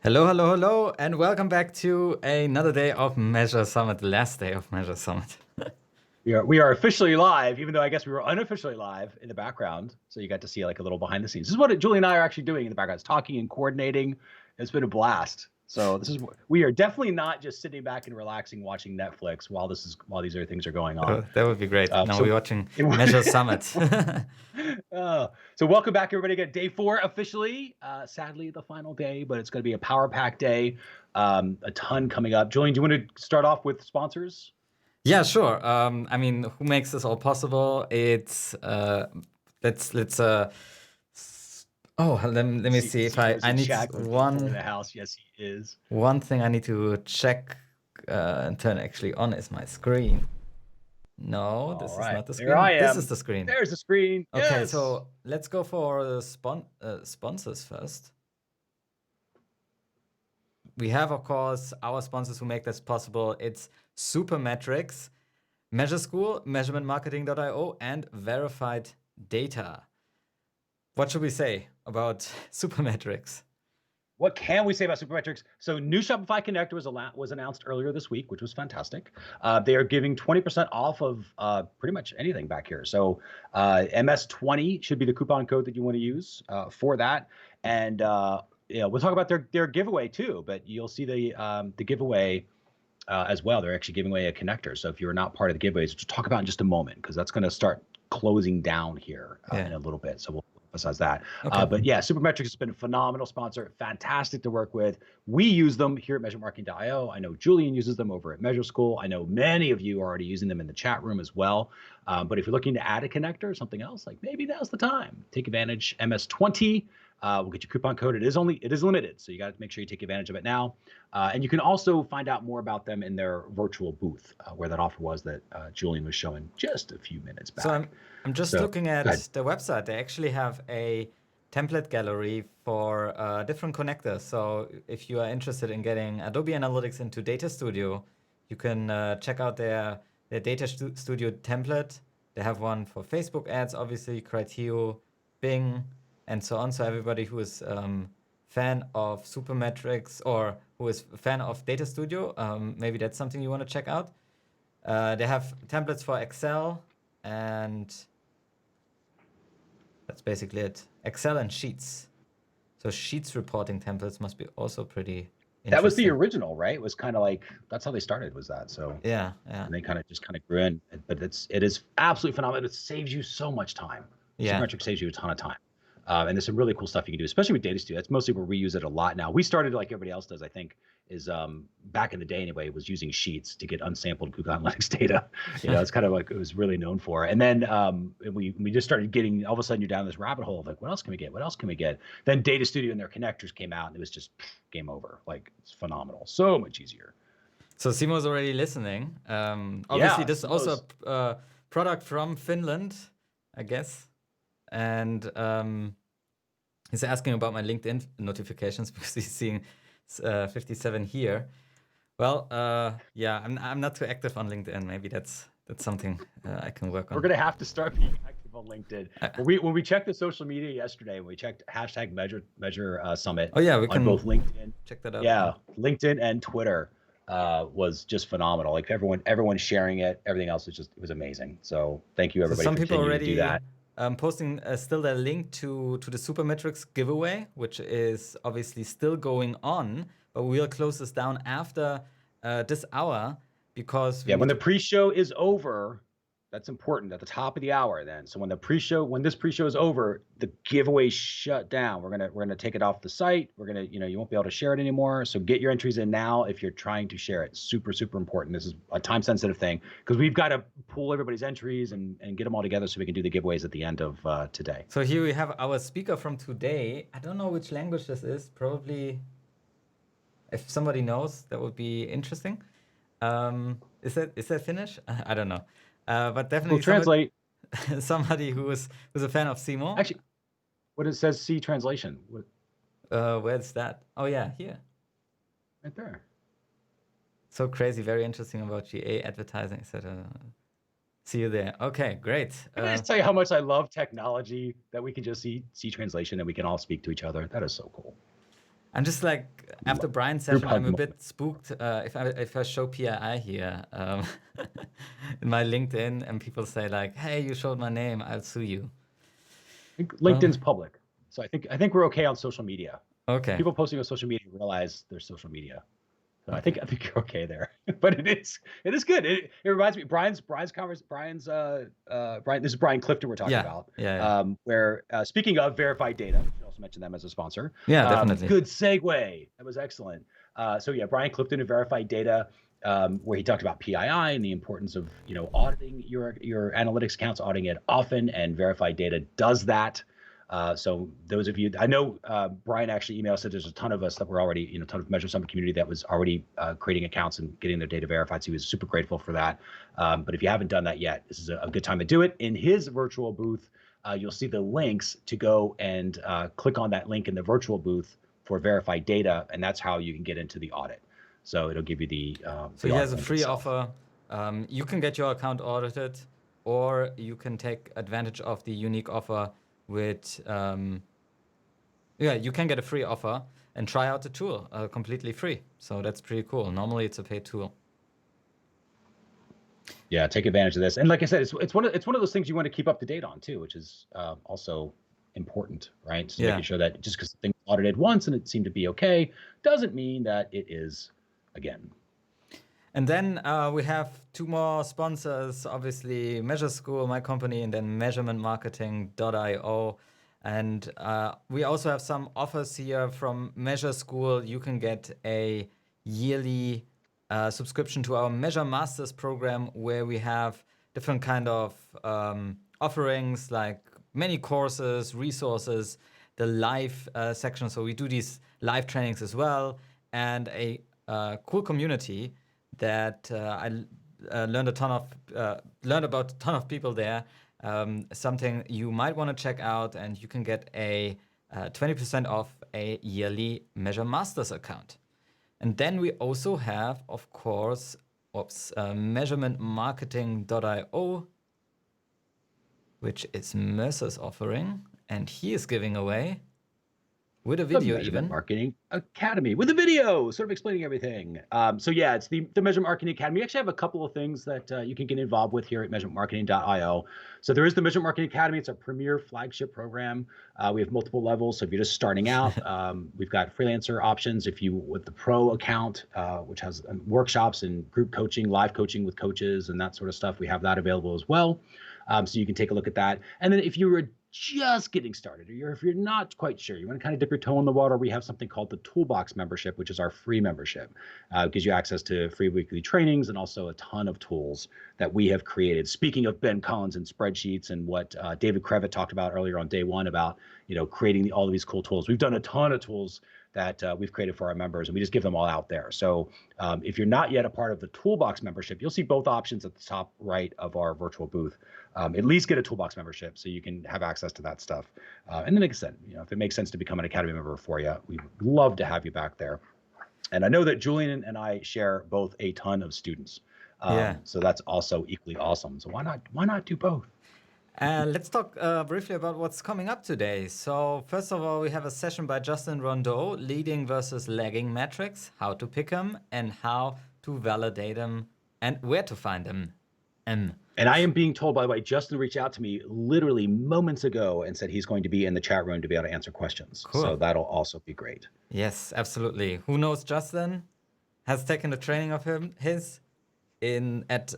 Hello, hello, hello, and welcome back to another day of MeasureSummit, the last day of MeasureSummit. We are officially live, even though I guess we were unofficially live in the background. So you got to see like a little behind the scenes. This is what Julie and I are actually doing in the background, talking and coordinating. It's been a blast. So we are definitely not just sitting back and relaxing, watching Netflix while these other things are going on. That would be great. Now So we're watching MeasureSummit. so welcome back, everybody. Again, day 4 officially. Sadly, the final day, but it's going to be a power pack day. A ton coming up. Julian, do you want to start off with sponsors? Yeah, sure. I mean, who makes this all possible? It's let's let me see if I need one in the house. Yes, he is. One thing I need to check and turn actually on is my screen. No, this is not the screen. Here I am. This is the screen. There's the screen. Okay, yes. So let's go for the sponsors first. We have, of course, our sponsors who make this possible. It's Supermetrics, Measure School, MeasurementMarketing.io, and Verified Data. What should we say about Supermetrics? What can we say about Supermetrics? So new Shopify Connector was announced earlier this week, which was fantastic. They are giving 20% off of pretty much anything back here. So MS20 should be the coupon code that you want to use for that. And we'll talk about their giveaway too, but you'll see the giveaway as well. They're actually giving away a connector. So if you're not part of the giveaways, we'll talk about in just a moment, because that's going to start closing down here in a little bit. So we'll emphasize that. Okay. But yeah, Supermetrics has been a phenomenal sponsor, fantastic to work with. We use them here at MeasureMarketing.io. I know Julian uses them over at Measure School. I know many of you are already using them in the chat room as well. But if you're looking to add a connector or something else, like maybe now's the time. Take advantage. MS20. We'll get your coupon code. It is limited, so you got to make sure you take advantage of it now. And you can also find out more about them in their virtual booth, where that offer was that Julian was showing just a few minutes back. So I'm just looking at the website. They actually have a template gallery for different connectors. So if you are interested in getting Adobe Analytics into Data Studio, you can check out their Data Studio template. They have one for Facebook ads, obviously, Criteo, Bing, and so on. So everybody who is fan of Supermetrics or who is a fan of Data Studio, maybe that's something you want to check out. They have templates for Excel, and that's basically it. Excel and Sheets. So Sheets reporting templates must be also pretty interesting. That was the original, right? It was kind of like, that's how they started, was that. So yeah. And they kind of grew in. But it is absolutely phenomenal. It saves you so much time. Yeah. Supermetrics saves you a ton of time. And there's some really cool stuff you can do, especially with Data Studio. That's mostly where we use it a lot now. We started like everybody else does, I think, is back in the day anyway, was using Sheets to get unsampled Google Analytics data. It's kind of like it was really known for. And then we just started getting, all of a sudden you're down this rabbit hole of like, what else can we get? What else can we get? Then Data Studio and their connectors came out, and it was just game over. Like, it's phenomenal. So much easier. So Simo's already listening. Obviously, this is also a product from Finland, I guess. And he's asking about my LinkedIn notifications because he's seeing 57 here. Well, I'm not too active on LinkedIn. Maybe that's something I can work on. We're gonna have to start being active on LinkedIn. When we checked the social media yesterday, we checked hashtag MeasureSummit. Oh yeah, we can both LinkedIn. Check that out. Yeah, LinkedIn and Twitter was just phenomenal. Like everyone sharing it. Everything else was amazing. So thank you everybody. Some people already do that. Posting still the link to the Supermetrics giveaway, which is obviously still going on, but we'll close this down after this hour, because when the pre-show is over, that's important, at the top of the hour then. So when this pre-show is over, the giveaway shut down. We're gonna take it off the site. We're gonna, you won't be able to share it anymore. So get your entries in now if you're trying to share it. Super, super important. This is a time sensitive thing, because we've got to pull everybody's entries and get them all together so we can do the giveaways at the end of today. So here we have our speaker from today. I don't know which language this is. Probably, if somebody knows, that would be interesting. Is that Finnish? I don't know. But definitely we'll translate. Somebody who's a fan of Simo. Actually, what it says, see translation. Where's that? Oh yeah, here. Right there. So crazy, very interesting about GA advertising, etc. See you there. Okay, great. Can I just tell you how much I love technology that we can just see translation and we can all speak to each other? That is so cool. I'm just like, after Brian's Group session, hug I'm a moment. bit spooked if I show PII here in my LinkedIn and people say like, hey, you showed my name, I'll sue you. I think Well, LinkedIn's public, so I think we're okay on social media. okay. People posting on social media realize there's social media. So I Okay. think you're okay there. But it is good. It reminds me, Brian. This is Brian Clifton we're talking Yeah. about. Yeah. Where speaking of verified data, we should also mention them as a sponsor. Yeah, definitely. Good segue. That was excellent. So yeah, Brian Clifton of Verified Data, where he talked about PII and the importance of auditing your analytics accounts, auditing it often, and Verified Data does that. So those of you, I know Brian actually emailed, said there's a ton of us that were already, a ton of MeasureSummit community that was already creating accounts and getting their data verified. So he was super grateful for that. But if you haven't done that yet, this is a good time to do it. In his virtual booth, you'll see the links to go and click on that link in the virtual booth for verified data, and that's how you can get into the audit. So it'll give you the So he has a link free itself. offer. You can get your account audited, or you can take advantage of the unique offer with, you can get a free offer and try out the tool completely free. So that's pretty cool. Normally it's a paid tool. Yeah, take advantage of this. And like I said, it's one of those things you want to keep up to date on too, which is also important, right? So making sure that just because the thing's audited once and it seemed to be okay, doesn't mean that it is again. And then we have two more sponsors, obviously Measure School, my company, and then measurementmarketing.io. And we also have some offers here from Measure School. You can get a yearly subscription to our Measure Masters program, where we have different kind of offerings, like many courses, resources, the live section. So we do these live trainings as well, and a cool community that I learned about a ton of people there. Something you might want to check out, and you can get a 20% off a yearly Measure Masters account. And then we also have, of course, measurementmarketing.io, which is Mercer's offering, and he is giving away with a video, Measurement Marketing Academy with a video, sort of explaining everything. So yeah, it's the Measurement Marketing Academy. We actually have a couple of things that you can get involved with here at measurementmarketing.io. So there is the Measurement Marketing Academy. It's our premier flagship program. We have multiple levels. So if you're just starting out, we've got freelancer options. If you with the pro account, which has workshops and group coaching, live coaching with coaches and that sort of stuff, we have that available as well. So you can take a look at that. And then if you were just getting started, or if you're not quite sure, you want to kind of dip your toe in the water, we have something called the Toolbox membership, which is our free membership. It gives you access to free weekly trainings and also a ton of tools that we have created. Speaking of Ben Collins and spreadsheets and what David Krevitt talked about earlier on day one about creating all of these cool tools, we've done a ton of tools that we've created for our members, and we just give them all out there. So if you're not yet a part of the Toolbox membership, you'll see both options at the top right of our virtual booth. At least get a Toolbox membership so you can have access to that stuff. And then, like I said, if it makes sense to become an Academy member for you, we'd love to have you back there. And I know that Julian and I share both a ton of students. So that's also equally awesome. So why not do both? Let's talk briefly about what's coming up today. So first of all, we have a session by Justin Rondeau, leading versus lagging metrics, how to pick them and how to validate them and where to find them. And I am being told, by the way, Justin reached out to me literally moments ago and said he's going to be in the chat room to be able to answer questions. Cool. So that'll also be great. Yes, absolutely. Who knows Justin? Has taken the training of his at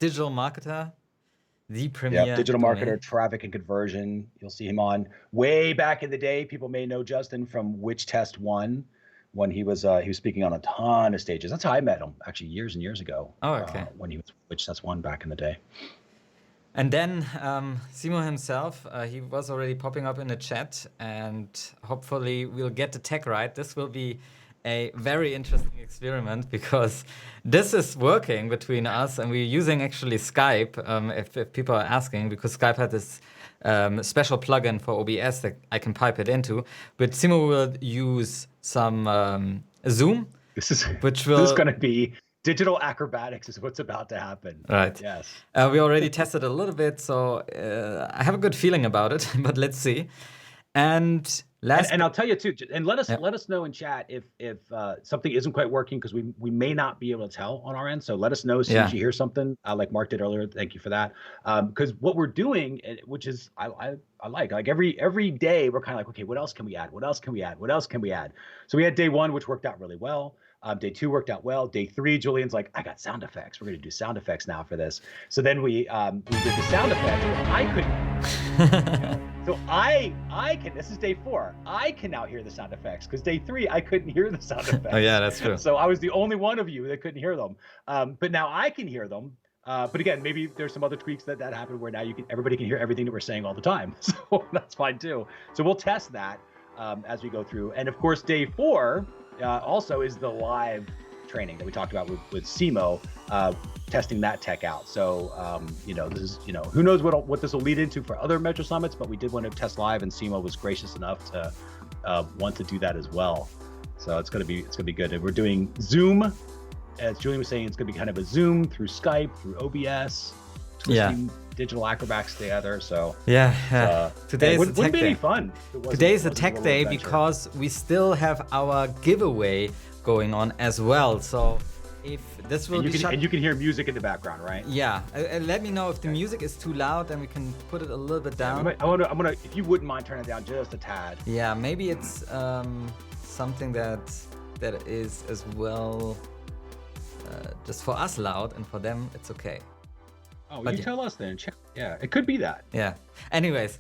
Digital Marketer, the premier. Yeah, Digital Marketer, Traffic and Conversion. You'll see him on way back in the day. People may know Justin from Which Test One, when he was speaking on a ton of stages. That's how I met him, actually, years and years ago. Oh, okay. When he was Which Test One back in the day. And then Simo himself, he was already popping up in the chat, and hopefully we'll get the tech right. This will be a very interesting experiment, because this is working between us, and we're using actually Skype, if people are asking, because Skype had this special plugin for OBS that I can pipe it into. But Simo will use some Zoom. This is going to be digital acrobatics is what's about to happen. Right. Yes. We already tested a little bit, so I have a good feeling about it, but let's see. And And I'll tell you too, and let Yeah. us know in chat if something isn't quite working, because we may not be able to tell on our end. So let us know as soon as you hear something, like Mark did earlier. Thank you for that. Because what we're doing, which is I like every day we're kind of like, okay, what else can we add? What else can we add? What else can we add? So we had day 1, which worked out really well. Day 2 worked out well. Day 3, Julian's like, I got sound effects. We're gonna do sound effects now for this. So then we did the sound effects. I couldn't. So I can. This is day 4. I can now hear the sound effects, because day 3 I couldn't hear the sound effects. Oh yeah, that's true. So I was the only one of you that couldn't hear them. But now I can hear them. But again, maybe there's some other tweaks that happened where now everybody can hear everything that we're saying all the time. So that's fine too. So we'll test that as we go through. And of course, day 4 also is the live training that we talked about with SEMO, testing that tech out. So this is, who knows what this will lead into for other Measure Summits, but we did want to test live, and SEMO was gracious enough to want to do that as well. So it's gonna be good. And we're doing Zoom, as Julian was saying. It's gonna be kind of a Zoom through Skype, through OBS, twisting digital acrobats together. So today is wouldn't be any fun. Today is a tech day because we still have our giveaway going on as well. So if this will and you can hear music in the background, right? Yeah. Let me know if the music is too loud, then we can put it a little bit down. I'm gonna, if you wouldn't mind turning it down just a tad. Yeah, maybe it's something that is as well just for us loud, and for them it's okay. Oh, you tell us then. Yeah, it could be that. Yeah. Anyways,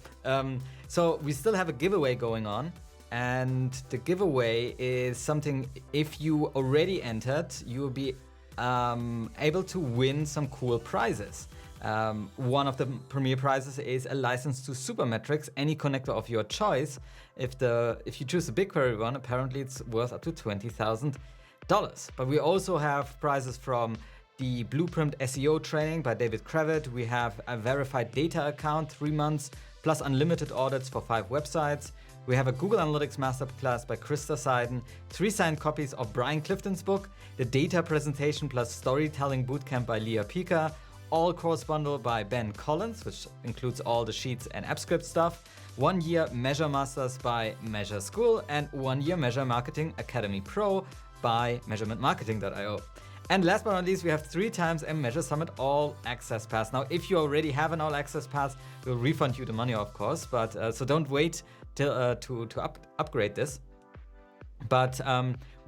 so we still have a giveaway going on. And the giveaway is something, if you already entered, you will be able to win some cool prizes. One of the premier prizes is a license to Supermetrics, any connector of your choice. If you choose the BigQuery one, apparently it's worth up to $20,000. But we also have prizes from the Blueprint SEO training by David Kravitz. We have a verified data account, 3 months, plus unlimited audits for 5 websites. We have a Google Analytics Masterclass by Krista Seiden, 3 signed copies of Brian Clifton's book, the Data Presentation plus Storytelling Bootcamp by Leah Pika, all course bundle by Ben Collins, which includes all the sheets and AppScript stuff, 1 year Measure Masters by Measure School, and 1 year Measure Marketing Academy Pro by measurementmarketing.io. And last but not least, we have 3 times a Measure Summit All Access Pass. Now, if you already have an All Access Pass, we'll refund you the money, of course, but so don't wait till to upgrade this. But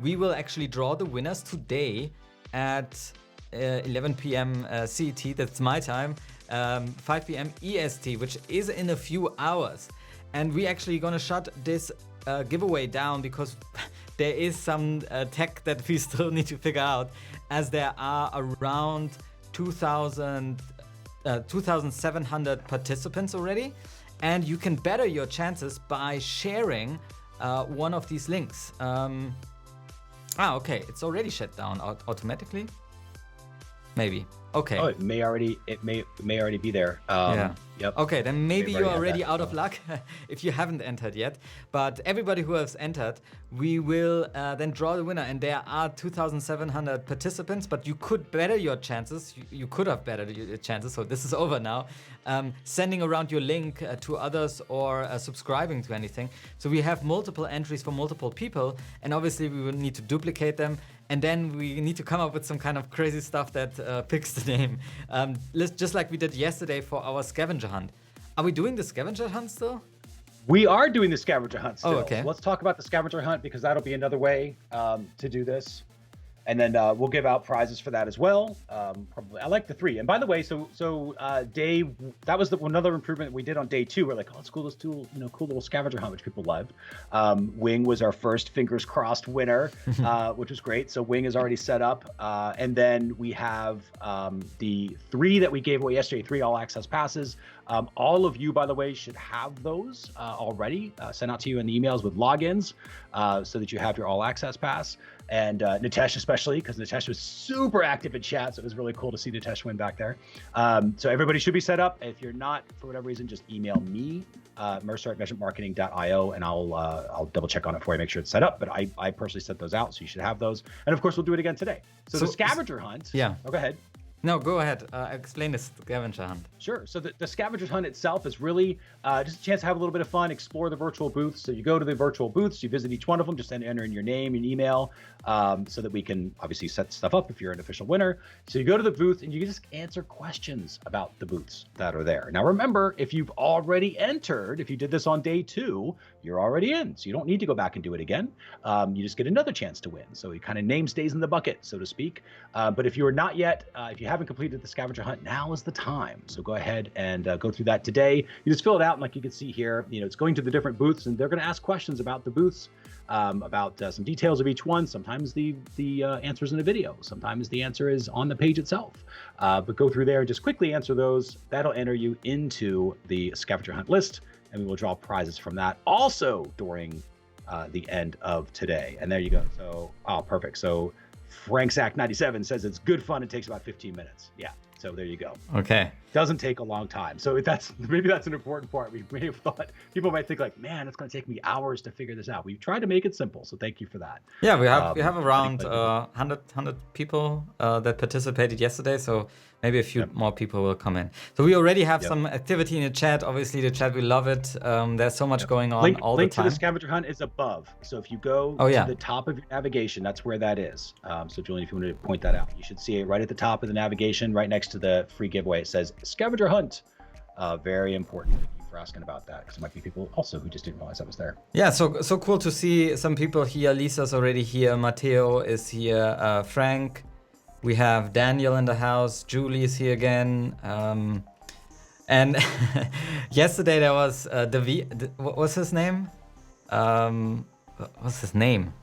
we will actually draw the winners today at 11 p.m. CET, that's my time, 5 p.m. EST, which is in a few hours. And we actually gonna shut this giveaway down because there is some tech that we still need to figure out, as there are around 2,700 participants already. And you can better your chances by sharing one of these links. Okay, it's already shut down automatically. Maybe. Okay. Oh, it may already be there. Yeah. Yep. Okay, then maybe you're already out that, of luck if you haven't entered yet. But everybody who has entered, we will then draw the winner. And there are 2,700 participants, but you could better your chances. You could have bettered your chances. So this is over now. Sending around your link to others or subscribing to anything. So we have multiple entries for multiple people, and obviously we will need to duplicate them. And then we need to come up with some kind of crazy stuff that picks the name. Just like we did yesterday for our Scavenger Hunt. Are we doing the Scavenger Hunt still? We are doing the Scavenger Hunt still. Oh, okay. So let's talk about the Scavenger Hunt, because that'll be another way to do this. And then we'll give out prizes for that as well. Probably, I like the 3. And by the way, so that was another improvement we did on day 2. We're like, oh, it's cool, this tool, cool little scavenger hunt, which people loved. Wing was our first fingers crossed winner, which was great. So Wing is already set up. And then we have the 3 that we gave away yesterday, 3 all access passes. All of you, by the way, should have those already sent out to you in the emails with logins, so that you have your all access pass. And Nitesh especially, because Nitesh was super active in chat, so it was really cool to see Nitesh win back there. So everybody should be set up. If you're not, for whatever reason, just email me, mercer@measurementmarketing.io, and I'll double check on it for you, make sure it's set up. But I personally sent those out, so you should have those. And of course, we'll do it again today. So the Scavenger Hunt. Yeah. Oh, go ahead. No, go ahead. Explain this Scavenger Hunt. Sure. So the Scavenger Hunt itself is really just a chance to have a little bit of fun, explore the virtual booths. So you go to the virtual booths, you visit each one of them, just enter in your name and email so that we can obviously set stuff up if you're an official winner. So you go to the booth and you can just answer questions about the booths that are there. Now, remember, if you've already entered, if you did this on day 2, you're already in. So you don't need to go back and do it again. You just get another chance to win. So it kind of name stays in the bucket, so to speak. But if you are not yet, if you haven't completed the Scavenger Hunt, now is the time. So go ahead and go through that today. You just fill it out, and like you can see here, it's going to the different booths, and they're going to ask questions about the booths, about some details of each one. Sometimes the answer is in a video. Sometimes the answer is on the page itself. But go through there and just quickly answer those. That'll enter you into the Scavenger Hunt list, and we will draw prizes from that also during the end of today. And there you go. So, perfect. So Frank Sack 97 says it's good fun. It takes about 15 minutes. Yeah. So there you go. Okay. Doesn't take a long time. So maybe that's an important part. We may have thought people might think like, man, it's going to take me hours to figure this out. We've tried to make it simple. So thank you for that. Yeah, we have around 100 people that participated yesterday. So maybe a few more people will come in. So we already have some activity in the chat. Obviously, the chat, we love it. There's so much going on all the time. Link to the Scavenger Hunt is above. So if you go to the top of your navigation, that's where that is. So Julian, if you want to point that out, you should see it right at the top of the navigation, right next to the free giveaway. It says Scavenger Hunt. Very important. Thank you for asking about that, because there might be people also who just didn't realize that was there. Yeah, so cool to see some people here. Lisa's already here. Matteo is here. Frank. We have Daniel in the house. Julie is here again. And yesterday there was what was his name? What's his name?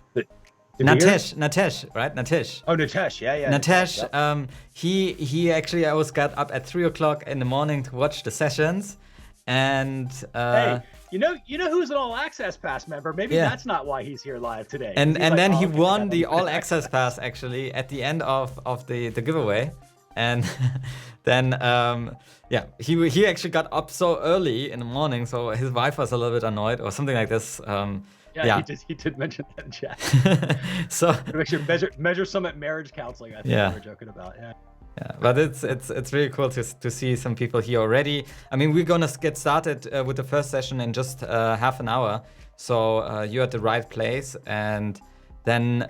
Natesh, right? Natesh. Oh, Natesh, yeah. Natesh, he actually always got up at 3:00 in the morning to watch the sessions, and hey, you know who's an All Access Pass member? Maybe that's not why he's here live today. And then he won the All Access Pass actually at the end of the giveaway, and then he actually got up so early in the morning, so his wife was a little bit annoyed or something like this. He did mention that in chat. So make sure MeasureSummit marriage counseling. I think we were joking about. Yeah, but it's really cool to see some people here already. I mean, we're gonna get started with the first session in just half an hour. So you're at the right place, and then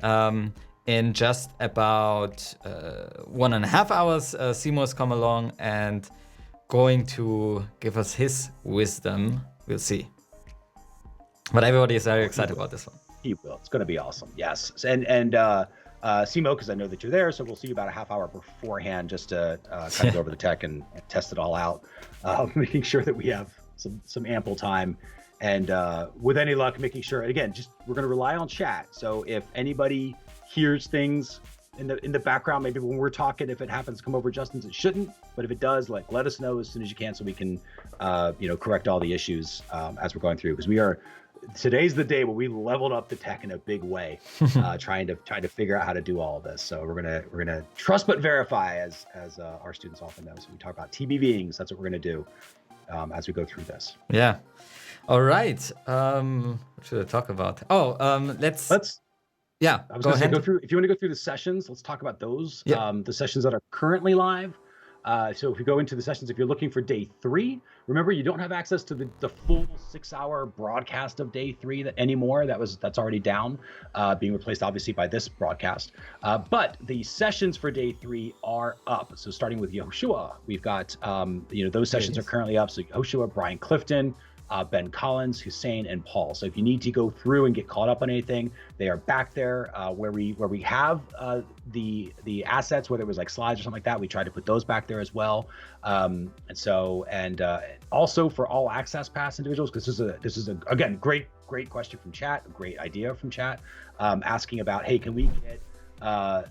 in just about 1.5 hours, Simo's come along and going to give us his wisdom. We'll see. But everybody is very excited about this one. He will. It's going to be awesome. Yes. And Simo, because I know that you're there, so we'll see you about a half hour beforehand just to kind of go over the tech and test it all out, making sure that we have some ample time. And with any luck, making sure, again, we're going to rely on chat. So if anybody hears things in the background, maybe when we're talking, if it happens to come over Justin's, it shouldn't. But if it does, let us know as soon as you can so we can, correct all the issues as we're going through. Because today's the day where we leveled up the tech in a big way, trying to figure out how to do all of this. So we're gonna trust but verify, as our students often know. So we talk about TBVings. That's what we're gonna do as we go through this. Yeah. All right. What should I talk about? Let's. Yeah. I was gonna say, go through. If you want to go through the sessions, let's talk about those. Yeah. The sessions that are currently live. So if you go into the sessions, if you're looking for day 3, remember you don't have access to the full 6-hour broadcast of day 3 anymore. That's already down, being replaced obviously by this broadcast. But the sessions for day 3 are up. So starting with Yehoshua, we've got those sessions are currently up. So Yehoshua, Brian Clifton, Ben Collins, Hussein, and Paul. So if you need to go through and get caught up on anything, they are back there where we have the assets, whether it was like slides or something like that. We try to put those back there as well. And also for All Access Pass individuals, because this is again great question from chat, a great idea from chat, asking about, hey, can we get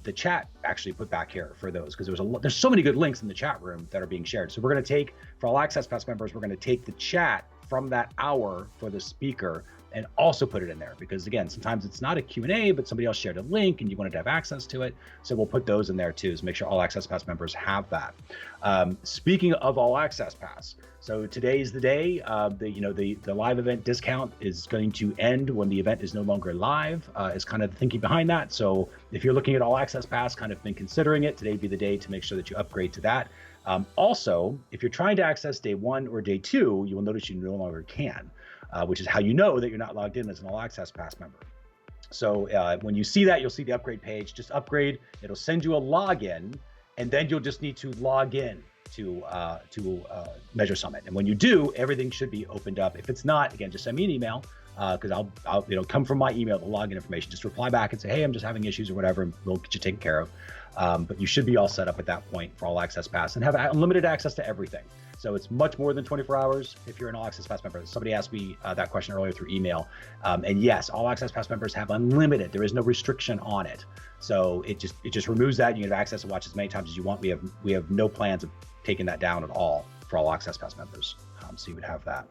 the chat actually put back here for those, because there's so many good links in the chat room that are being shared. So we're going to take, for All Access Pass members, we're going to take the chat from that hour for the speaker, and also put it in there, because again, sometimes it's not a Q&A, but somebody else shared a link and you wanted to have access to it. So we'll put those in there too, so make sure all Access Pass members have that. Speaking of all Access Pass, so today's the day. The live event discount is going to end when the event is no longer live, is kind of the thinking behind that. So if you're looking at all Access Pass, kind of been considering it, today would be the day to make sure that you upgrade to that. Also, if you're trying to access day 1 or day 2, you will notice you no longer can, which is how you know that you're not logged in as an all Access Pass member. So when you see that, you'll see the upgrade page. Just upgrade. It'll send you a login, and then you'll just need to log in to MeasureSummit. And when you do, everything should be opened up. If it's not, again, just send me an email, because I'll come from my email, the login information. Just reply back and say, hey, I'm just having issues or whatever, and we'll get you taken care of. But you should be all set up at that point for All Access Pass and have unlimited access to everything. So it's much more than 24 hours if you're an All Access Pass member. Somebody asked me that question earlier through email. And yes, All Access Pass members have unlimited. There is no restriction on it. So it just removes that. You can have access to watch as many times as you want. We have no plans of taking that down at all for All Access Pass members. So you would have that.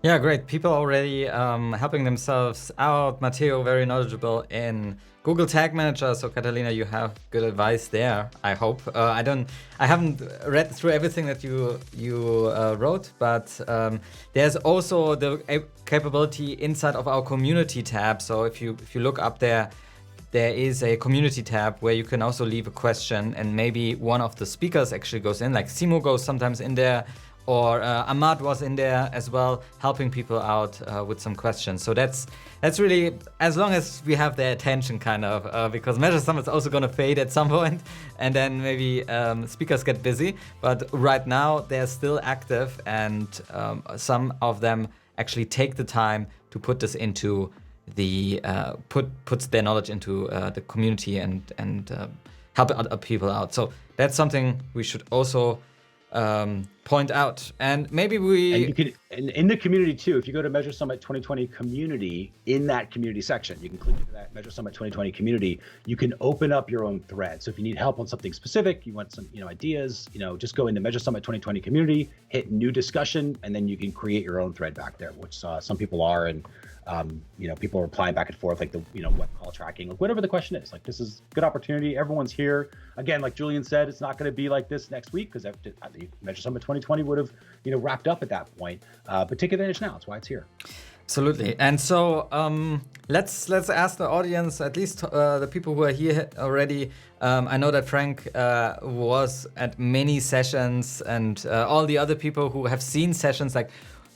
Yeah, great. People already helping themselves out. Matteo, very knowledgeable in Google Tag Manager. So Catalina, you have good advice there, I hope. I haven't read through everything that you wrote, but there's also the capability inside of our community tab. So if you look up there is a community tab where you can also leave a question, and maybe one of the speakers actually goes in, like Simo goes sometimes in there, or Ahmad was in there as well, helping people out with some questions. So that's really, as long as we have their attention, kind of, because MeasureSummit is also going to fade at some point, and then maybe speakers get busy. But right now they're still active, and some of them actually take the time to put this into the puts their knowledge into the community and help other people out. So that's something we should also point out. And maybe and you can, in the community too, if you go to MeasureSummit 2020 community, in that community section, you can click into that MeasureSummit 2020 community. You can open up your own thread. So if you need help on something specific, you want some ideas, just go into MeasureSummit 2020 community, hit new discussion, and then you can create your own thread back there, which some people are. And people are replying back and forth, like the what call tracking, like whatever the question is. Like, this is a good opportunity. Everyone's here. Again, like Julian said, it's not going to be like this next week, because the MeasureSummit 2020 would have wrapped up at that point. But take advantage now. That's why it's here. Absolutely. And so let's ask the audience, at least the people who are here already. I know that Frank was at many sessions, and all the other people who have seen sessions, like,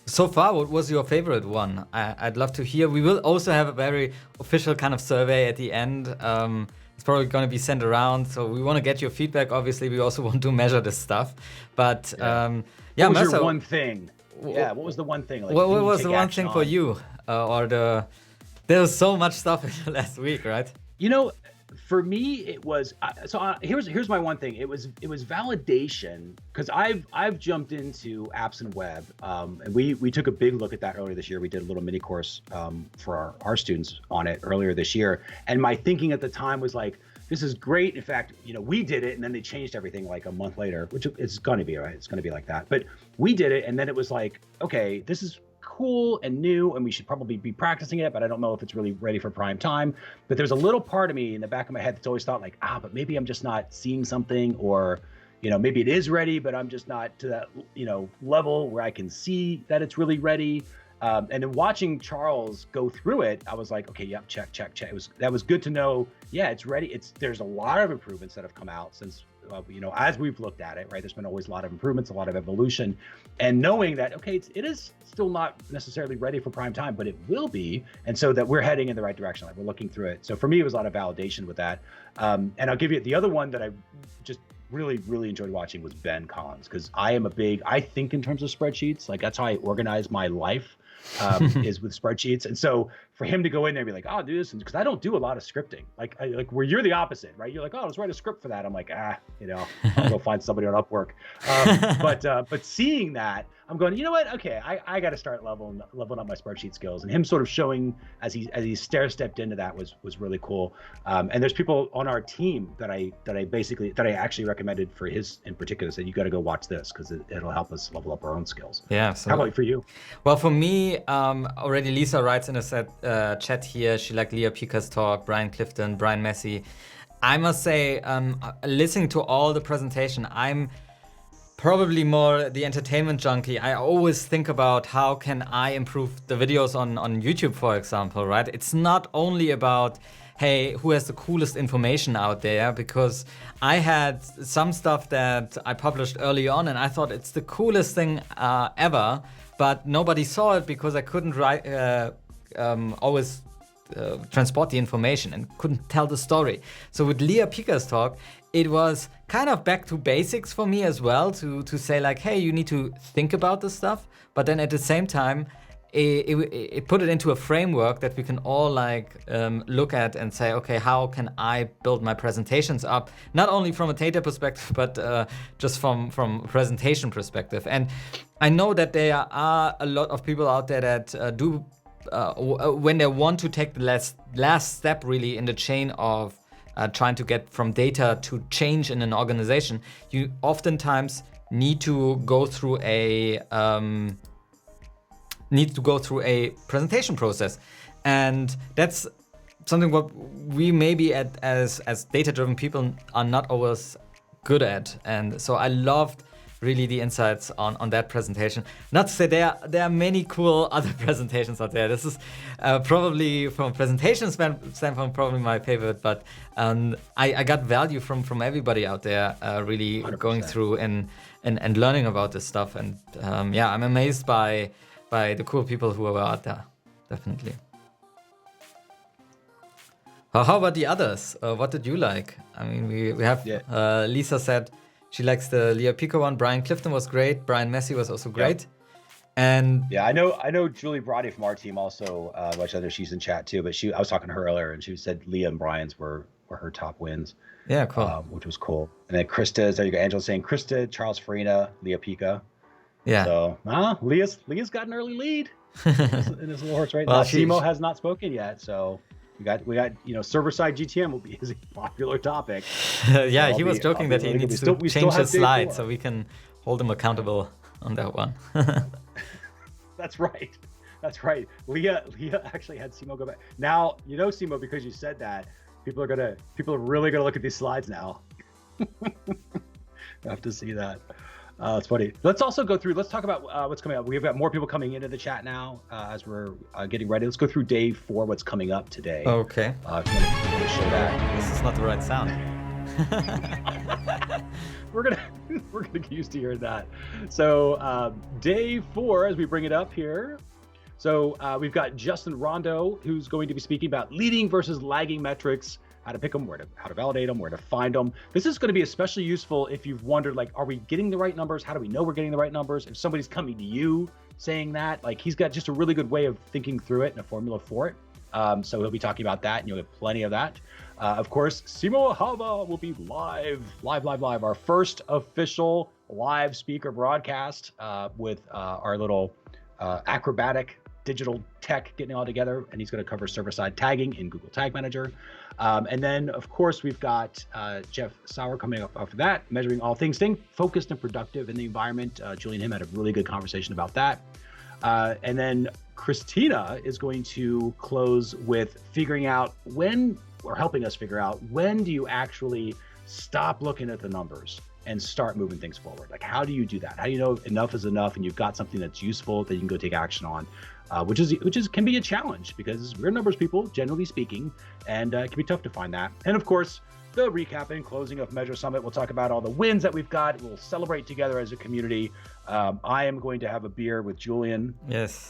so far, what was your favorite one? I'd love to hear. We will also have a very official kind of survey at the end. It's probably going to be sent around, so we want to get your feedback. Obviously, we also want to measure this stuff. But what was your one thing? Yeah, what was the one thing? Like, what was the one thing for you? There was so much stuff in the last week, right? For me, it was here's my one thing. It was validation, because I've jumped into apps and web, and we took a big look at that earlier this year. We did a little mini course for our students on it earlier this year, and my thinking at the time was like, this is great. In fact, we did it, and then they changed everything like a month later, which it's going to be, right? It's going to be like that. But we did it, and then it was like, okay, this is cool and new, and we should probably be practicing it, but I don't know if it's really ready for prime time. But there's a little part of me in the back of my head that's always thought like, but maybe I'm just not seeing something, or maybe it is ready, but I'm just not to that level where I can see that it's really ready. And then watching Charles go through it, I was like, okay, yep, check. That was good to know. Yeah, it's ready. There's a lot of improvements that have come out since as we've looked at it, right? There's been always a lot of improvements, a lot of evolution, and knowing that, okay, it is still not necessarily ready for prime time, but it will be. And so that we're heading in the right direction, like we're looking through it. So for me, it was a lot of validation with that. And I'll give you the other one that I just really, really enjoyed watching was Ben Collins, because I think in terms of spreadsheets. Like, that's how I organize my life. Is with spreadsheets. And so for him to go in there and be like, I'll do this, because I don't do a lot of scripting, like where you're the opposite, right? You're like, let's write a script for that. I'm like, I'll go find somebody on Upwork. But seeing that, I'm going, you know what? Okay, I got to start leveling up my spreadsheet skills. And him sort of showing as he stepped into that was really cool. And there's people on our team that I actually recommended for his in particular. Said you got to go watch this because it'll help us level up our own skills. Yeah. How about for you? Well, for me, already Lisa writes in the chat here. She liked Leah Pika's talk, Brian Clifton, Brian Massey. I must say, listening to all the presentation, I'm probably more the entertainment junkie. I always think about how can I improve the videos on YouTube, for example, right? It's not only about, hey, who has the coolest information out there, because I had some stuff that I published early on and I thought it's the coolest thing ever, but nobody saw it because I couldn't always transport the information and couldn't tell the story. So with Leah Pika's talk, it was kind of back to basics for me as well, to say like, hey, you need to think about this stuff, but then at the same time, it put it into a framework that we can all look at and say, okay, how can I build my presentations up, not only from a data perspective, but just from presentation perspective. And I know that there are a lot of people out there that do, when they want to take the last step really in the chain of trying to get from data to change in an organization, you oftentimes need to go through a presentation process, and that's something what we maybe as data-driven people are not always good at. And so I loved really the insights on that presentation. Not to say there are many cool other presentations out there. This is probably from a presentation standpoint probably my favorite, but I got value from everybody out there really 100%. Going through and learning about this stuff. And I'm amazed by the cool people who are out there, definitely. How about the others? What did you like? I mean, we have Lisa said she likes the Leah Pika one. Brian Clifton was great. Brian Massey was also great. Yep. And I know Julie Brody from our team also, which I know she's in chat too, but I was talking to her earlier and she said Leah and Brian's were her top wins. Yeah, cool. Which was cool. And then Krista's, there you go, Angela saying Krista, Charles Farina, Leah Pika. Yeah. So Leah's got an early lead in his little horse right now. Simo has not spoken yet, so we got server-side GTM will be a popular topic. Yeah, so he was joking that he needs to change his slide so we can hold him accountable on that one. That's right. Leah actually had Simo go back. Now, Simo, because you said that, people are really gonna look at these slides now. I have to see that. It's funny. Let's also go through, let's talk about what's coming up. We've got more people coming into the chat now as we're getting ready. Let's go through day 4, what's coming up today. Okay. If you want to show that. This is not the right sound. We're gonna get used to hearing that. So day 4, as we bring it up here. So we've got Justin Rondo, who's going to be speaking about leading versus lagging metrics, how to pick them, how to validate them, where to find them. This is going to be especially useful if you've wondered, are we getting the right numbers? How do we know we're getting the right numbers? If somebody's coming to you saying that, he's got just a really good way of thinking through it and a formula for it. So he'll be talking about that, and you'll have plenty of that. Of course, Simo Ahava will be live. Our first official live speaker broadcast with our little acrobatic digital tech getting it all together, and he's going to cover server-side tagging in Google Tag Manager. And then, of course, we've got Jeff Sauer coming up after that, measuring all things, staying focused and productive in the environment. Julie and him had a really good conversation about that. And then Christina is going to close with figuring out helping us figure out when do you actually stop looking at the numbers and start moving things forward? How do you do that? How do you know enough is enough and you've got something that's useful that you can go take action on? Which can be a challenge because we're numbers people, generally speaking, and it can be tough to find that. And of course, the recap and closing of MeasureSummit. We'll talk about all the wins that we've got. We'll celebrate together as a community. I am going to have a beer with Julian,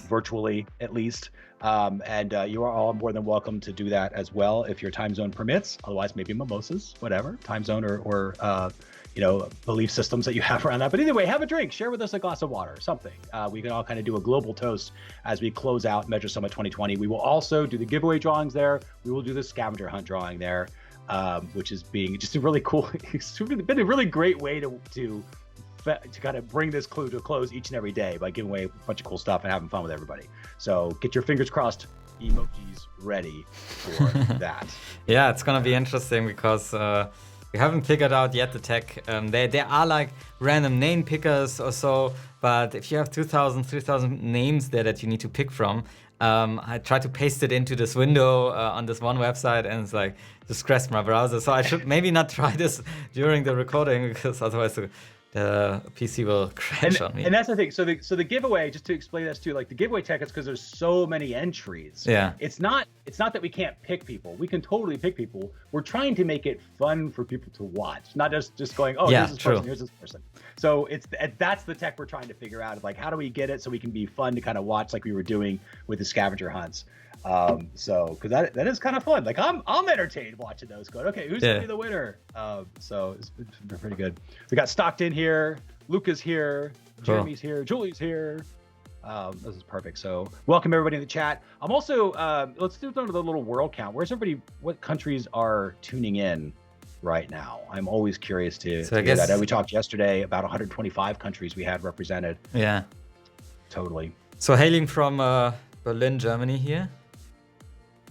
virtually at least. And you are all more than welcome to do that as well if your time zone permits. Otherwise, maybe mimosas, whatever, time zone or belief systems that you have around that. But either way, have a drink, share with us a glass of water, something. We can all kind of do a global toast as we close out MeasureSummit 2020. We will also do the giveaway drawings there. We will do the Scavenger Hunt drawing there, which is being just a really cool, it's been a really great way to to kind of bring this clue to a close each and every day by giving away a bunch of cool stuff and having fun with everybody. So get your fingers crossed, emojis ready for that. Yeah, it's gonna be interesting because we haven't figured out yet the tech. There are like random name pickers or so, but if you have 2,000, 3,000 names there that you need to pick from, I tried to paste it into this window on this one website, and it's like just crashed my browser. So I should maybe not try this during the recording, because otherwise the PC will crash on me. And that's the thing. So the giveaway, just to explain this too, like the giveaway tech is because there's so many entries. Yeah. It's not that we can't pick people. We can totally pick people. We're trying to make it fun for people to watch, not just going, oh, here's this person, here's this person. So that's the tech we're trying to figure out. Like, how do we get it so we can be fun to kind of watch, like we were doing with the scavenger hunts. So because that is kind of fun. Like I'm entertained watching those. Going, okay, who's gonna be the winner? So it's been pretty good. We got Stockton here, Luca's here, Jeremy's here, Julie's here. This is perfect. So welcome everybody in the chat. I'm also let's do the little world count. Where's everybody? What countries are tuning in right now? I'm always curious to hear that. And we talked yesterday about 125 countries we had represented. Yeah, totally. So hailing from Berlin, Germany here.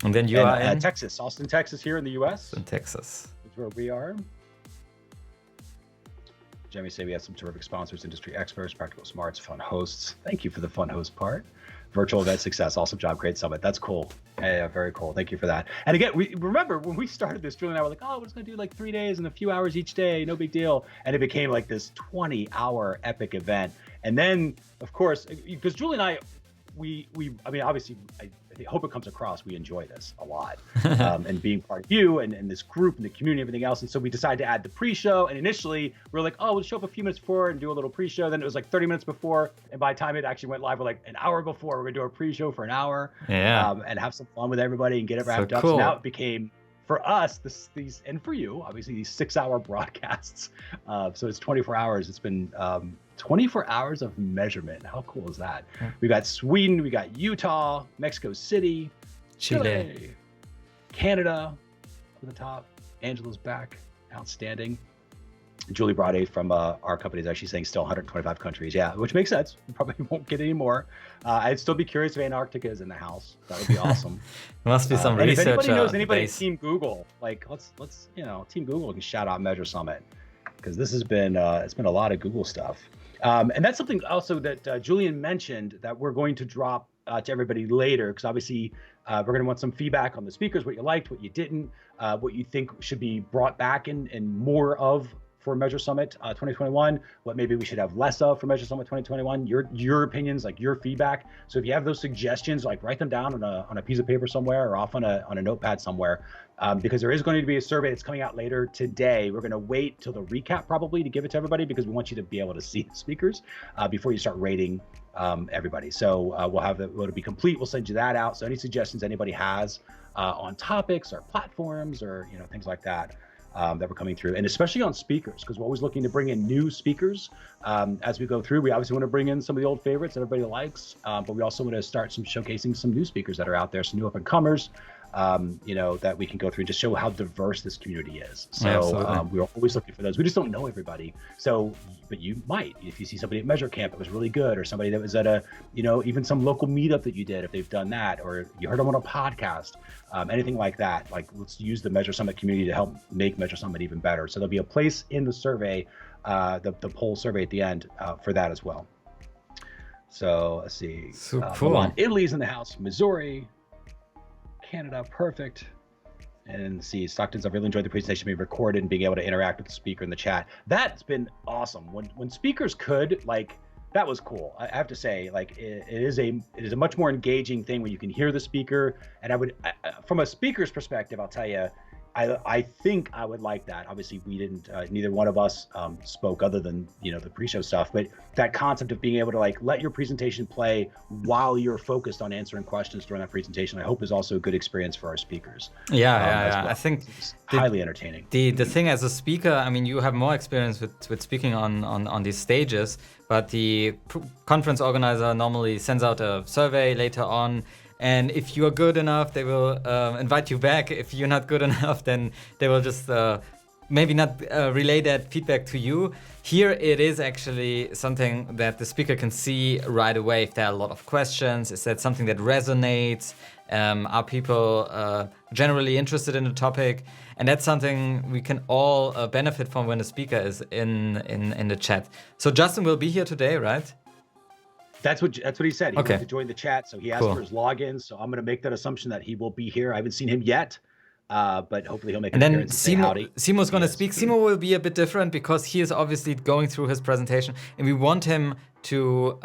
And then you are in Texas, Austin, Texas, here in the U.S. In Texas. That's where we are. Jeremy say we have some terrific sponsors, industry experts, practical smarts, fun hosts. Thank you for the fun host part. Virtual event success, awesome job, great summit. That's cool. Yeah, very cool. Thank you for that. And again, we remember when we started this, Julie and I were like, oh, we're just gonna do like 3 days and a few hours each day, no big deal. And it became like this 20-hour epic event. And then, of course, because Julie and I mean, obviously, I hope it comes across. We enjoy this a lot, and being part of you and this group and the community, and everything else. And so we decided to add the pre-show. And initially, we were like, oh, we'll show up a few minutes before and do a little pre-show. Then it was like 30 minutes before, and by the time it actually went live, we're like an hour before. We're gonna do a pre-show for an hour, and have some fun with everybody and get it wrapped up. So now it became, for us, these, and for you, obviously, these 6-hour broadcasts. So it's 24 hours. It's been 24 hours of measurement. How cool is that? We got Sweden, we got Utah, Mexico City, Chile, Canada up at the top. Angela's back, outstanding. Julie Brade from our company is actually saying still 125 countries. Yeah, which makes sense. We probably won't get any more. I'd still be curious if Antarctica is in the house. That would be awesome. Must be some research. If anybody knows anybody at Team Google, like let's Team Google can shout out MeasureSummit, because this has been it's been a lot of Google stuff. And that's something also that Julian mentioned that we're going to drop to everybody later, because obviously we're going to want some feedback on the speakers, what you liked, what you didn't, what you think should be brought back and more of for MeasureSummit 2021, what maybe we should have less of for MeasureSummit 2021, your opinions, like your feedback. So if you have those suggestions, like write them down on a piece of paper somewhere or off on a notepad somewhere, because there is going to be a survey that's coming out later today. We're going to wait till the recap probably to give it to everybody, because we want you to be able to see the speakers before you start rating everybody. So we'll have it'll be complete. We'll send you that out. So any suggestions anybody has on topics or platforms or things like that, that were coming through, and especially on speakers, because we're always looking to bring in new speakers as we go through. We obviously want to bring in some of the old favorites that everybody likes, but we also want to start showcasing some new speakers that are out there, some new up and comers, that we can go through and just show how diverse this community is. So we're always looking for those. We just don't know everybody. So, but you might, if you see somebody at Measure Camp that was really good, or somebody that was at even some local meetup that you did, if they've done that, or you heard them on a podcast, anything like that. Like, let's use the MeasureSummit community to help make MeasureSummit even better. So there'll be a place in the survey, the poll survey at the end for that as well. So let's see. So cool. Italy's in the house. Missouri. Canada, perfect. And see, Stockton's, I've really enjoyed the presentation being recorded and being able to interact with the speaker in the chat. That's been awesome. When speakers could, that was cool. I have to say, it is a much more engaging thing when you can hear the speaker. And from a speaker's perspective, I'll tell you, I think I would like that. Obviously, we didn't. Neither one of us spoke, other than the pre-show stuff. But that concept of being able to let your presentation play while you're focused on answering questions during that presentation, I hope is also a good experience for our speakers. Yeah. Well. I think it's highly entertaining. The thing as a speaker, I mean, you have more experience with speaking on these stages, but the conference organizer normally sends out a survey later on. And if you are good enough, they will invite you back. If you're not good enough, then they will just maybe not relay that feedback to you. Here it is actually something that the speaker can see right away if there are a lot of questions. Is that something that resonates? Are people generally interested in the topic? And that's something we can all benefit from when the speaker is in the chat. So Justin will be here today, right? That's what he said. He Okay. wanted to join the chat, so he asked for his login. So I'm going to make that assumption that he will be here. I haven't seen him yet, but hopefully he'll make an appearance and say howdy. Simo's going to speak. Simo will be a bit different because he is obviously going through his presentation, and we want him to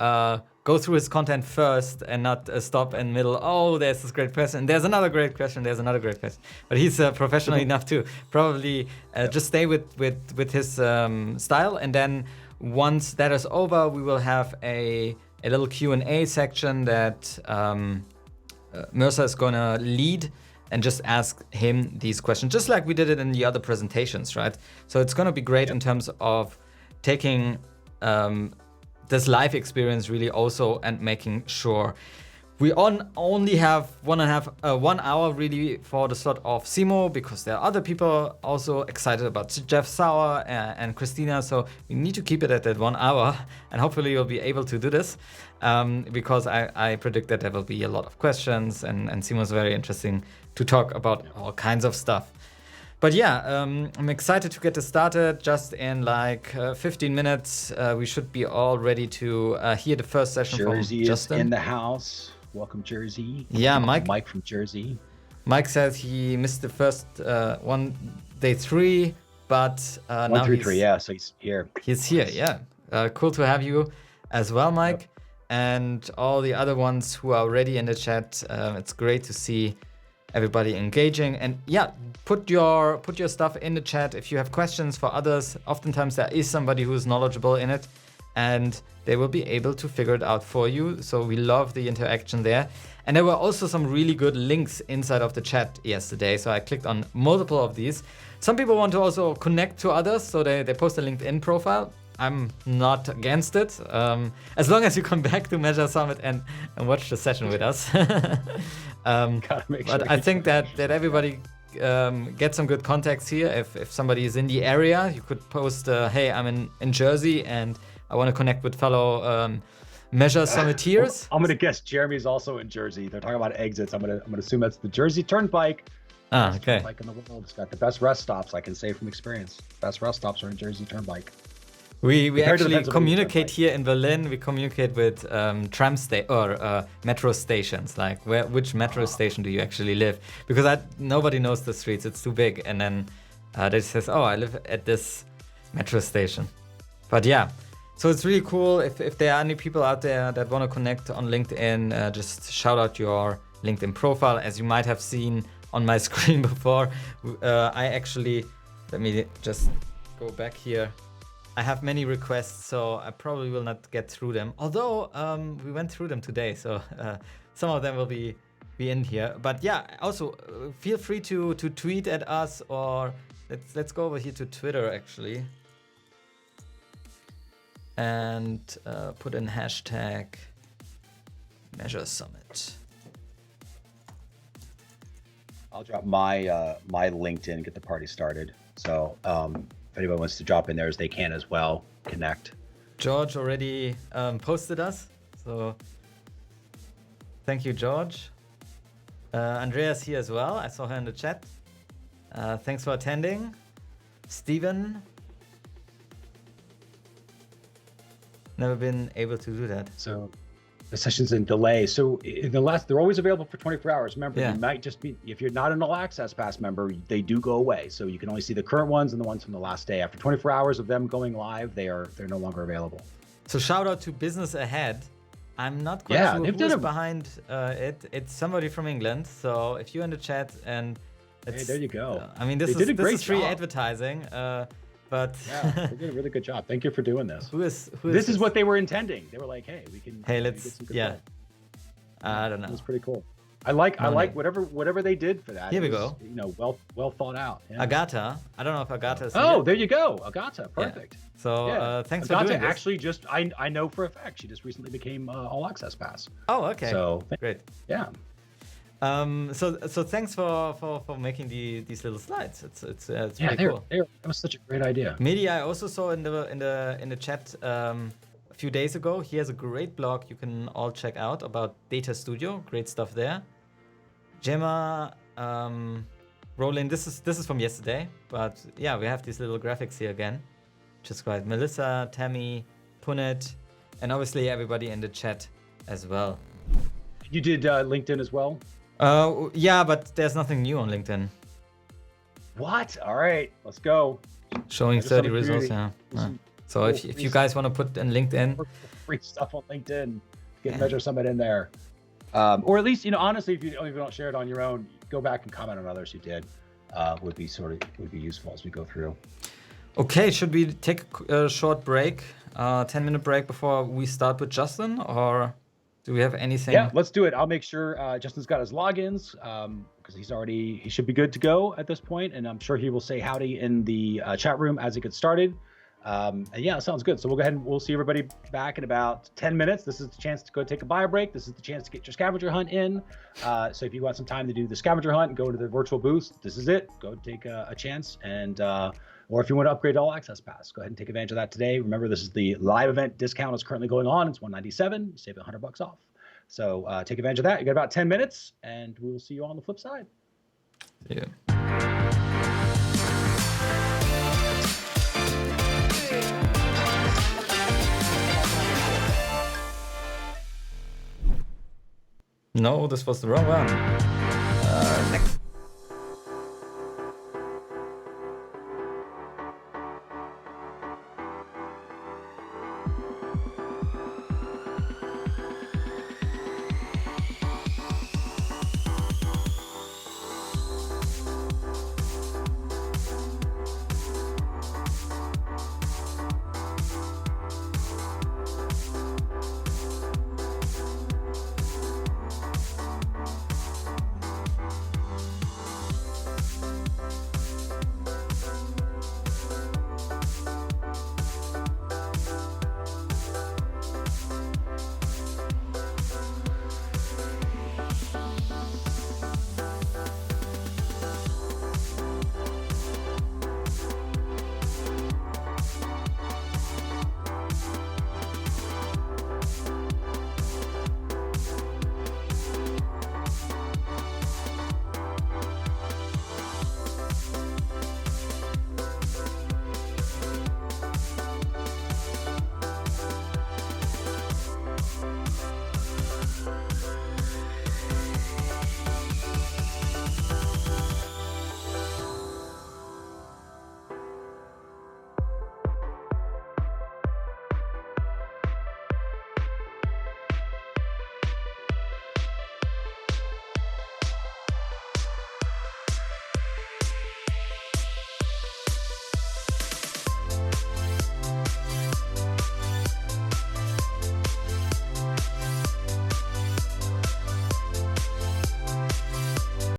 go through his content first and not stop in the middle. Oh, there's this great question. There's another great question. There's another great question. But he's professional enough to probably just stay with his style, and then once that is over, we will have a little Q&A section that Mirza is going to lead and just ask him these questions, just like we did it in the other presentations, right? So it's going to be great in terms of taking this live experience really also and making sure we only have 1 hour really for the slot of Simo, because there are other people also excited about Jeff Sauer and Christina. So we need to keep it at that 1 hour, and hopefully you'll be able to do this because I predict that there will be a lot of questions, and Simo's very interesting to talk about all kinds of stuff. But yeah, I'm excited to get this started. Just in like 15 minutes, we should be all ready to hear the first session Jersey from Justin. Is in the house. Welcome, Jersey. Yeah, Mike from Jersey. Mike says he missed the first one, day 3, but now he's 3, yeah, so he's here. He's here, yeah. Cool to have you as well, Mike. Yep. And all the other ones who are already in the chat. It's great to see everybody engaging. And yeah, put your stuff in the chat if you have questions for others. Oftentimes there is somebody who is knowledgeable in it, and they will be able to figure it out for you. So we love the interaction there. And there were also some really good links inside of the chat yesterday. So I clicked on multiple of these. Some people want to also connect to others, so they post a LinkedIn profile. I'm not against it, as long as you come back to MeasureSummit and watch the session with us. But I think that everybody get some good context here. If somebody is in the area, you could post, hey, I'm in Jersey and I want to connect with fellow MeasureSummiteers. I'm gonna guess Jeremy's also in Jersey. They're talking about exits. I'm gonna assume that's the Jersey Turnpike. Ah, okay. Turnpike in the world. It's got the best rest stops, I can say from experience. Best rest stops are in Jersey Turnpike. We actually communicate here in Berlin. We communicate with metro stations. Like which metro station do you actually live? Because nobody knows the streets. It's too big. And then they says, oh, I live at this metro station. But yeah, so it's really cool. If there are any people out there that want to connect on LinkedIn, just shout out your LinkedIn profile. As you might have seen on my screen before, I actually, let me just go back here. I have many requests, so I probably will not get through them. Although we went through them today, so some of them will be in here. But yeah, also feel free to tweet at us, or let's go over here to Twitter actually, and put in hashtag MeasureSummit. I'll drop my my LinkedIn, get the party started. So if anybody wants to drop in there, as they can as well, connect. George already posted us, so thank you, George. Andrea's here as well. I saw her in the chat. Thanks for attending. Steven. Never been able to do that. So the session's in delay. So in they're always available for 24 hours. Remember, You might just be, if you're not an All Access Pass member, they do go away. So you can only see the current ones and the ones from the last day. After 24 hours of them going live, they're no longer available. So shout out to Business Ahead. I'm not quite sure who's behind it. It's somebody from England. So if you're in the chat and hey, there you go. I mean, this is free advertising. But yeah, they did a really good job. Thank you for doing this. This is what they were intending. They were like, hey, we can. Hey, let's get some good work. I don't know. It was pretty cool. I like whatever they did for that. Here we go. You know, well thought out. Yeah. Agata. I don't know if Agata is here. There you go. Agata. Perfect. Yeah. So thanks Agata for doing this. Actually just I know for a fact she just recently became All Access Pass. Oh, okay. So great. Yeah. So thanks for making these little slides. It's Yeah, pretty cool. that was such a great idea. Mehdi, I also saw in the chat a few days ago. He has a great blog you can all check out about Data Studio. Great stuff there. Gemma, Roland, this is from yesterday, but yeah, we have these little graphics here again, which is great. Melissa, Tammy, Punet, and obviously everybody in the chat as well. You did LinkedIn as well? Yeah, but there's nothing new on LinkedIn. What? All right, let's go. Showing 30 results, yeah. So if you guys want to put in LinkedIn, free stuff on LinkedIn, get MeasureSummit in there, or at least honestly, if you don't share it on your own, go back and comment on others who did. Would be useful as we go through. Okay, should we take a short break, 10-minute break before we start with Justin, or do we have anything? Yeah, let's do it. I'll make sure Justin's got his logins because he should be good to go at this point, and I'm sure he will say howdy in the chat room as it gets started. And yeah, it sounds good. So we'll go ahead and we'll see everybody back in about 10 minutes. This is the chance to go take a bio break. This is the chance to get your scavenger hunt in. So if you want some time to do the scavenger hunt and go to the virtual booth, this is it. Go take a chance. And or if you want to upgrade to all access pass, go ahead and take advantage of that today. Remember, this is the live event discount is currently going on. It's $197. You save $100 off. So take advantage of that. You got about 10 minutes, and we will see you on the flip side. Yeah. No, this was the wrong one. Next.